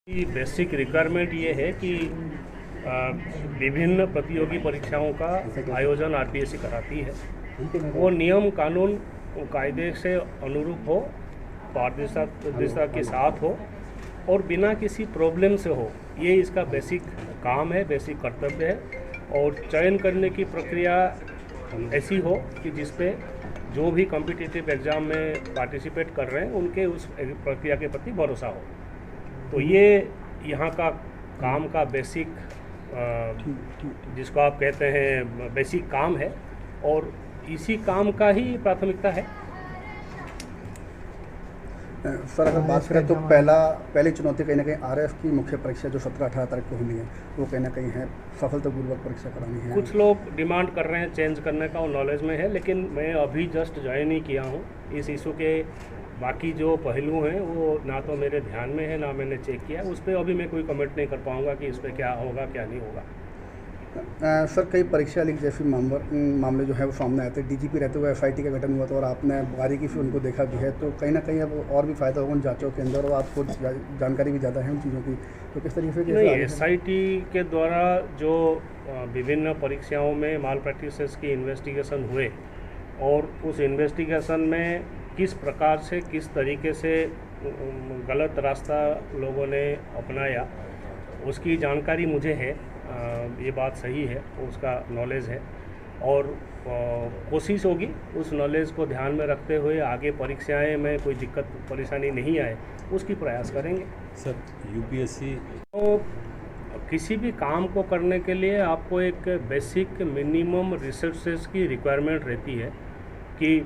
Basic requirement ये है कि विभिन्न प्रतियोगी परीक्षाओं का आयोजन आरपीएससी कराती है। वो नियम कानून कायदे से अनुरूप हो, पारदर्शिता के साथ हो और बिना किसी प्रॉब्लम से हो। ये इसका बेसिक काम है, बेसिक कर्तव्य है। और चयन करने की प्रक्रिया ऐसी हो कि जिसपे जो भी कॉम्पिटिटिव एग्ज़ाम में पार्टिसिपेट कर रहे हैं उनके उस प्रक्रिया के प्रति भरोसा हो। तो ये यहाँ का काम का बेसिक जिसको आप कहते हैं बेसिक काम है और इसी काम का ही प्राथमिकता है। सर, अगर बात करें तो पहली चुनौती कहीं ना कहीं आरएफ की मुख्य परीक्षा जो 17-18 तारीख को होनी है, वो कहीं ना कहीं है सफलतापूर्वक परीक्षा करानी है। कुछ लोग डिमांड कर रहे हैं चेंज करने का, वो नॉलेज में है, लेकिन मैं अभी जस्ट ज्वाइन ही किया हूँ। इस इशू के बाकी जो पहलू हैं वो ना तो मेरे ध्यान में है ना मैंने चेक किया, उस पर अभी मैं कोई कमेंट नहीं कर पाऊँगा कि इस पर क्या होगा क्या नहीं होगा। सर, कई परीक्षा लीक जैसे मामले जो है वो सामने आते हैं। डीजीपी रहते हुए एफआईटी का गठन हुआ था और आपने बारीकी से उनको देखा भी है, तो कहीं ना कहीं अब और भी फ़ायदा होगा उन जाँचों के अंदर और आपको जानकारी भी ज़्यादा है उन चीज़ों की, तो किस तरीके से नहीं, एसआईटी के द्वारा जो विभिन्न परीक्षाओं में माल प्रैक्टिसेस की इन्वेस्टिगेशन हुए और उस इन्वेस्टिगेशन में किस प्रकार से किस तरीके से गलत रास्ता लोगों ने अपनाया उसकी जानकारी मुझे है। ये बात सही है, उसका नॉलेज है और कोशिश होगी उस नॉलेज को ध्यान में रखते हुए आगे परीक्षाएं में कोई दिक्कत परेशानी नहीं आए उसकी प्रयास करेंगे। सर, यूपीएससी तो किसी भी काम को करने के लिए आपको एक बेसिक मिनिमम रिसोर्सेज की रिक्वायरमेंट रहती है कि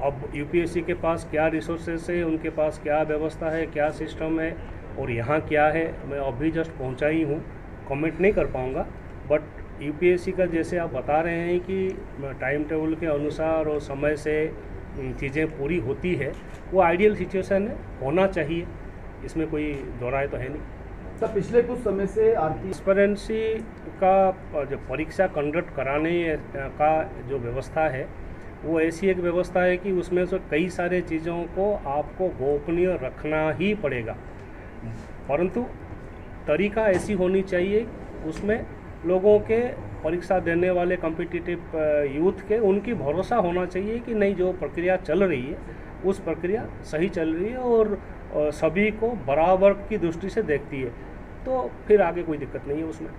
अब यूपीएससी के पास क्या रिसोर्सेज है, उनके पास क्या व्यवस्था है, क्या सिस्टम है और यहाँ क्या है। मैं अभी जस्ट पहुँचा ही हूँ, कमेंट नहीं कर पाऊँगा। बट यूपीएससी का जैसे आप बता रहे हैं कि टाइम टेबल के अनुसार और समय से चीज़ें पूरी होती है, वो आइडियल सिचुएशन है, होना चाहिए, इसमें कोई दो राय तो है नहीं। सर, पिछले कुछ समय से ट्रांसपेरेंसी का जो परीक्षा कंडक्ट कराने का जो व्यवस्था है वो ऐसी एक व्यवस्था है कि उसमें से कई सारे चीज़ों को आपको गोपनीय रखना ही पड़ेगा, परंतु तरीका ऐसी होनी चाहिए उसमें लोगों के परीक्षा देने वाले कॉम्पिटिटिव यूथ के उनकी भरोसा होना चाहिए कि नहीं, जो प्रक्रिया चल रही है उस प्रक्रिया सही चल रही है और सभी को बराबर की दृष्टि से देखती है, तो फिर आगे कोई दिक्कत नहीं है उसमें।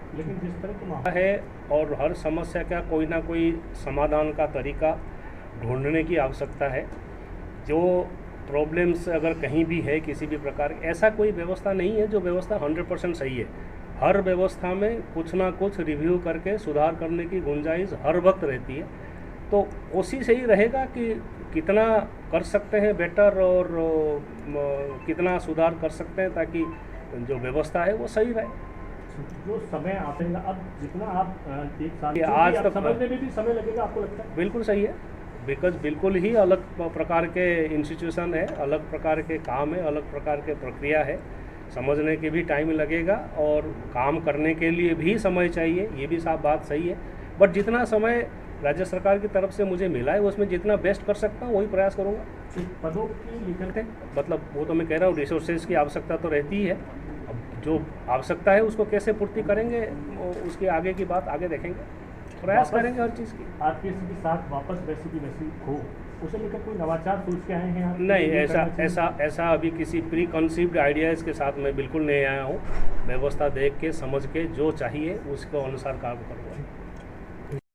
लेकिन जिस तरह का है और हर समस्या का कोई ना कोई समाधान का तरीका ढूंढने की आवश्यकता है। जो प्रॉब्लम्स अगर कहीं भी है किसी भी प्रकार, ऐसा कोई व्यवस्था नहीं है जो व्यवस्था 100% सही है। हर व्यवस्था में कुछ ना कुछ रिव्यू करके सुधार करने की गुंजाइश हर वक्त रहती है। तो कोशिश यही रहेगा कि कितना कर सकते हैं बेटर और कितना सुधार कर सकते हैं ताकि जो व्यवस्था है वो सही रहे। जो समय आएगा, अब जितना आप एक साल आज तक समझने में भी समय लगेगा, आपको लगता है? बिल्कुल सही है, बिकॉज बिल्कुल ही अलग प्रकार के इंस्टीट्यूशन है, अलग प्रकार के काम है, अलग प्रकार के प्रक्रिया है, समझने के भी टाइम लगेगा और काम करने के लिए भी समय चाहिए, ये भी साफ बात सही है। बट जितना समय राज्य सरकार की तरफ से मुझे मिला है उसमें जितना बेस्ट कर सकता हूँ वही प्रयास करूँगा। पदों की लिखते मतलब वो तो मैं कह रहा हूँ रिसोर्सेज की आवश्यकता तो रहती ही है, अब जो आवश्यकता है उसको कैसे पूर्ति करेंगे उसके आगे की बात आगे देखेंगे, प्रयास करेंगे हर चीज़ की। आरपीएससी के साथ वापस वैसी की वैसी हो, उसे लेकर कोई नवाचार सोच के आए हैं आप? नहीं, ऐसा अभी किसी प्री कंसीव्ड आइडियाज़ के साथ मैं बिल्कुल नहीं आया हूँ। व्यवस्था देख के समझ के जो चाहिए उसको अनुसार काम करूँगा।